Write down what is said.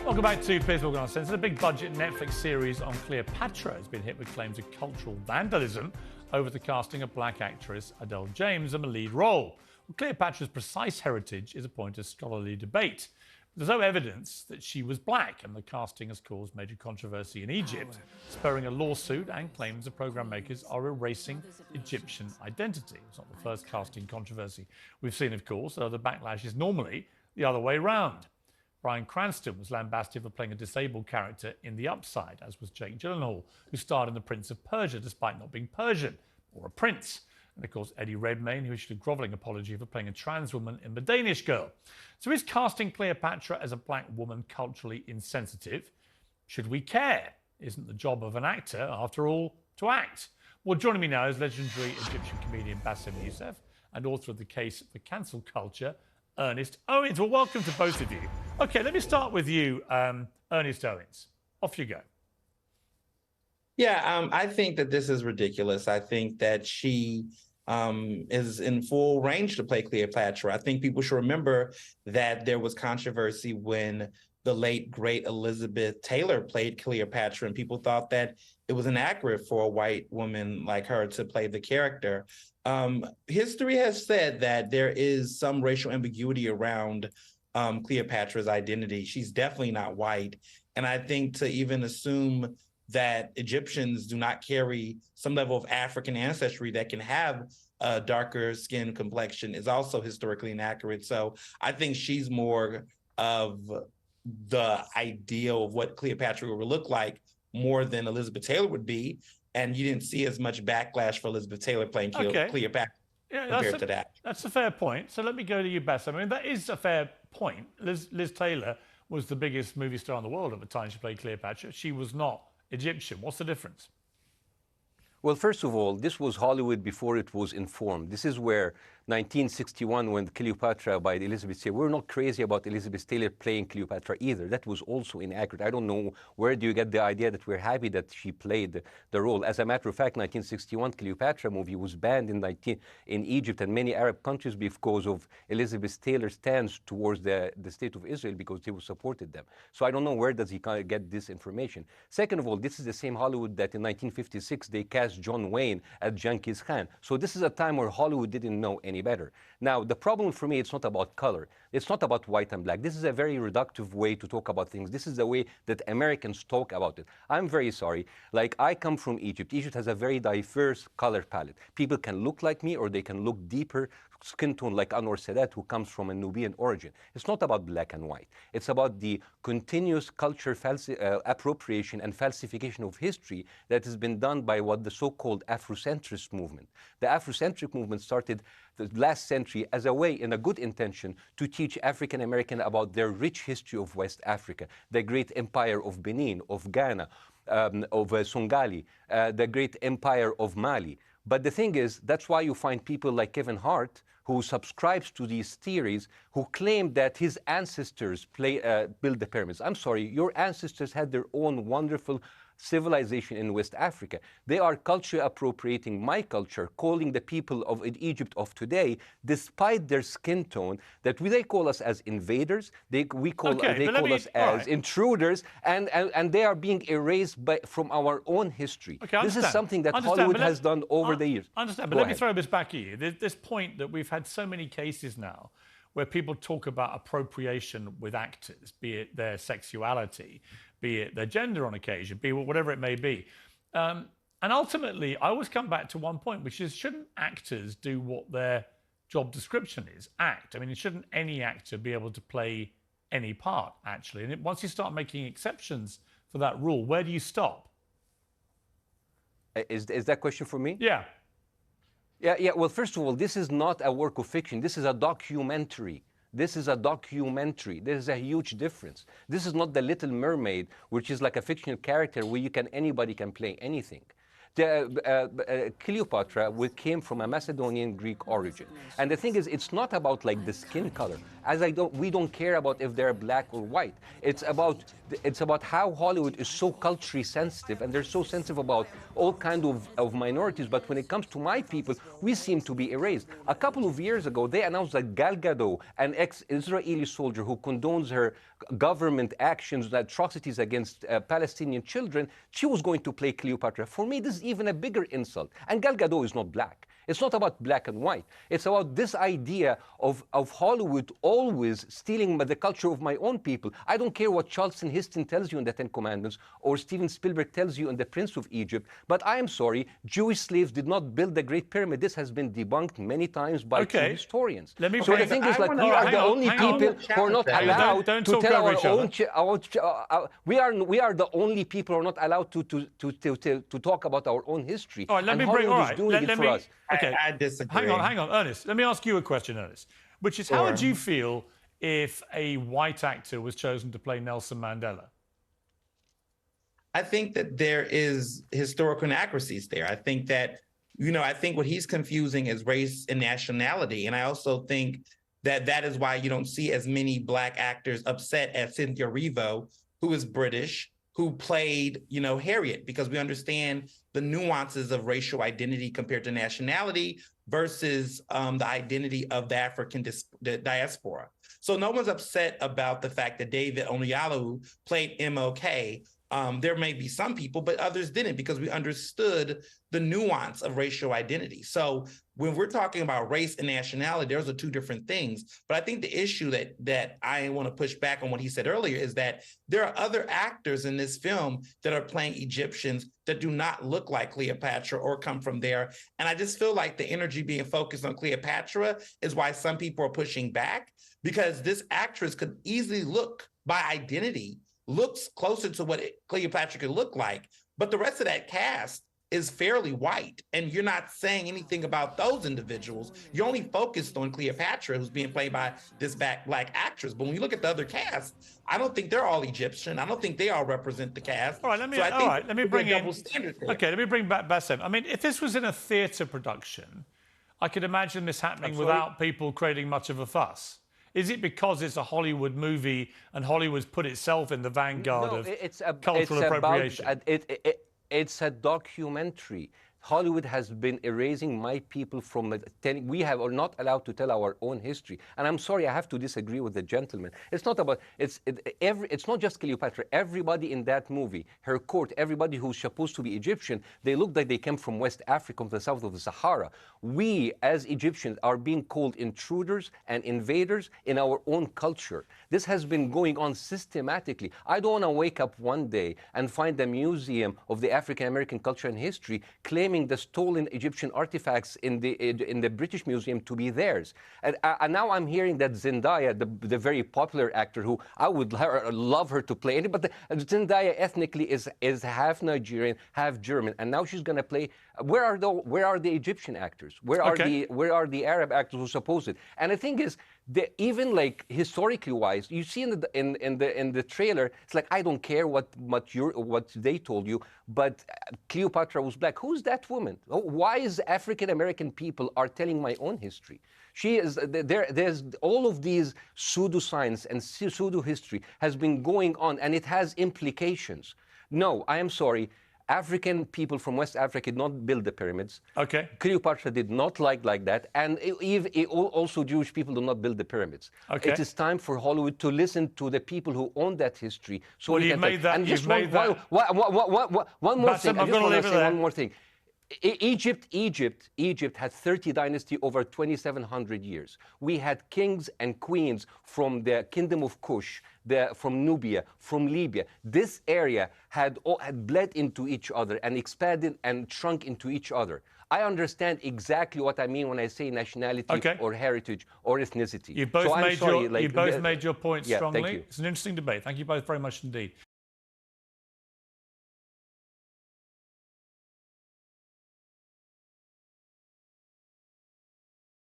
Welcome back to Piers Morgan Uncensored. A big budget Netflix series on Cleopatra has been hit with claims of cultural vandalism over the casting of black actress Adele James in the lead role. Well, Cleopatra's precise heritage is a point of scholarly debate. There's no evidence that she was black, and the casting has caused major controversy in Egypt, spurring a lawsuit and claims the programme makers are erasing Egyptian identity. It's not the first casting controversy we've seen, of course, though the backlash is normally the other way round. Bryan Cranston was lambasted for playing a disabled character in The Upside, as was Jake Gyllenhaal, who starred in The Prince of Persia despite not being Persian or a prince. And of course, Eddie Redmayne, who issued a grovelling apology for playing a trans woman in The Danish Girl. So is casting Cleopatra as a black woman culturally insensitive? Should we care? Isn't the job of an actor, after all, to act? Well, joining me now is legendary Egyptian comedian Bassem Youssef and author of The Case for Cancel Culture, Ernest Owens. Well, welcome to both of you. OK, let me start with you, Ernest Owens. Off you go. Yeah, I think that this is ridiculous. I think that she is in full range to play Cleopatra. I think people should remember that there was controversy when the late, great Elizabeth Taylor played Cleopatra, and people thought that it was inaccurate for a white woman like her to play the character. History has said that there is some racial ambiguity around Cleopatra's identity. She's definitely not white. And I think to even assume that Egyptians do not carry some level of African ancestry that can have a darker skin complexion is also historically inaccurate. So I think she's more of the ideal of what Cleopatra would look like more than Elizabeth Taylor would be. And you didn't see as much backlash for Elizabeth Taylor playing Cleopatra compared to that. That's a fair point. So let me go to you, Bess. I mean, that is a fair point. Liz Taylor was the biggest movie star in the world at the time she played Cleopatra. She was not Egyptian. What's the difference? Well, first of all, this was Hollywood before it was informed. This is where 1961, when Cleopatra by Elizabeth Taylor, we're not crazy about Elizabeth Taylor playing Cleopatra either. That was also inaccurate. I don't know where do you get the idea that we're happy that she played the role. As a matter of fact, 1961 Cleopatra movie was banned in Egypt and many Arab countries because of Elizabeth Taylor's stance towards the state of Israel, because they supported them. So I don't know where does he get this information. Second of all, this is the same Hollywood that in 1956 they cast John Wayne as Genghis Khan. So this is a time where Hollywood didn't know any better. Now, the problem for me, it's not about color. It's not about white and black. This is a very reductive way to talk about things. This is the way that Americans talk about it. I'm very sorry. Like, I come from Egypt. Egypt has a very diverse color palette. People can look like me or they can look deeper skin tone like Anwar Sadat, who comes from a Nubian origin. It's not about black and white. It's about the continuous culture appropriation and falsification of history that has been done by what the so-called Afrocentrist movement. The Afrocentric movement started the last century as a way, in a good intention, to teach African American about their rich history of West Africa, the great empire of Benin, of Ghana, of Songhali, the great empire of Mali. But the thing is, that's why you find people like Kevin Hart, who subscribes to these theories, who claim that his ancestors built the pyramids. I'm sorry, your ancestors had their own wonderful civilization in West Africa. They are culture appropriating my culture, calling the people of Egypt of today, despite their skin tone, that they call us as invaders, they call us as intruders, and they are being erased from our own history. This is something that Hollywood has done over the years. I understand, but let me throw this back at you. There's this point that we've had so many cases now where people talk about appropriation with actors, be it their sexuality, be it their gender on occasion, be it whatever it may be. And ultimately, I always come back to one point, which is, shouldn't actors do what their job description is? Act. I mean, shouldn't any actor be able to play any part, actually? And once you start making exceptions for that rule, where do you stop? Is that question for me? Yeah. Yeah. Well, first of all, this is not a work of fiction. This is a documentary. This is a documentary. There's a huge difference. This is not The Little Mermaid, which is like a fictional character where anybody can play anything. Cleopatra came from a Macedonian Greek origin. And the thing is, it's not about like the skin color. We don't care about if they're black or white. It's about how Hollywood is so culturally sensitive, and they're so sensitive about all kinds of minorities. But when it comes to my people, we seem to be erased. A couple of years ago, they announced that Gal Gadot, an ex-Israeli soldier who condones her government actions, the atrocities against Palestinian children, she was going to play Cleopatra. For me, this is even a bigger insult. And Gal Gadot is not black. It's not about black and white. It's about this idea of Hollywood always stealing the culture of my own people. I don't care what Charlton Heston tells you in the Ten Commandments or Steven Spielberg tells you in The Prince of Egypt, but I am sorry, Jewish slaves did not build the Great Pyramid. This has been debunked many times by true historians. Let me so the thing is, like, we are the only people who are not allowed to tell our own... we are the only people who are not allowed to talk about our own history. All right, let me bring... All right, doing it for us. Okay. I disagree. Hang on, Ernest. Let me ask you a question, Ernest, which is, how would you feel if a white actor was chosen to play Nelson Mandela? I think that there is historical inaccuracies there. I think that, I think what he's confusing is race and nationality. And I also think that that is why you don't see as many Black actors upset as Cynthia Erivo, who is British, who played, Harriet, because we understand the nuances of racial identity compared to nationality versus the identity of the African diaspora. So no one's upset about the fact that David Oyelowo played MLK. There may be some people, but others didn't, because we understood the nuance of racial identity. So when we're talking about race and nationality, those are two different things. But I think the issue that I want to push back on what he said earlier is that there are other actors in this film that are playing Egyptians that do not look like Cleopatra or come from there. And I just feel like the energy being focused on Cleopatra is why some people are pushing back, because this actress could easily look, by identity, looks closer to what Cleopatra could look like, but the rest of that cast is fairly white, and you're not saying anything about those individuals. You're only focused on Cleopatra, who's being played by this Black actress. But when you look at the other cast, I don't think they're all Egyptian. I don't think they all represent the cast. All right, let me bring in... Okay, let me bring back Bassem. I mean, if this was in a theatre production, I could imagine this happening without people creating much of a fuss. Is it because it's a Hollywood movie and Hollywood's put itself in the vanguard of cultural appropriation? It's a documentary. Hollywood has been erasing my people from telling. We are not allowed to tell our own history. And I'm sorry, I have to disagree with the gentleman. It's not about, it's not just Cleopatra. Everybody in that movie, her court, everybody who's supposed to be Egyptian, they look like they came from West Africa, from the south of the Sahara. We, as Egyptians, are being called intruders and invaders in our own culture. This has been going on systematically. I don't want to wake up one day and find a museum of the African American culture and history claiming the stolen Egyptian artifacts in the British Museum to be theirs. And now I'm hearing that Zendaya, the very popular actor, who I would love her to play, but Zendaya ethnically is half Nigerian, half German, and now she's going to play. Where are the Egyptian actors? Where are the Arab actors who suppose it? And the thing is, even like historically wise, you see in the trailer, it's like, I don't care what they told you, but Cleopatra was Black. Who's that woman? Why is African American people are telling my own history? She is there's all of these pseudoscience and pseudo history has been going on, and it has implications. No, I am sorry. African people from West Africa did not build the pyramids. Okay. Cleopatra did not like that. And also Jewish people do not build the pyramids. Okay. It is time for Hollywood to listen to the people who own that history. So well, you've made that. And just one more thing. I just want to say one more thing. Egypt had 30 dynasties over 2,700 years. We had kings and queens from the Kingdom of Kush, from Nubia, from Libya. This area had bled into each other and expanded and shrunk into each other. I understand exactly what I mean when I say nationality or heritage or ethnicity. You've both made your point strongly. Thank you. It's an interesting debate. Thank you both very much indeed.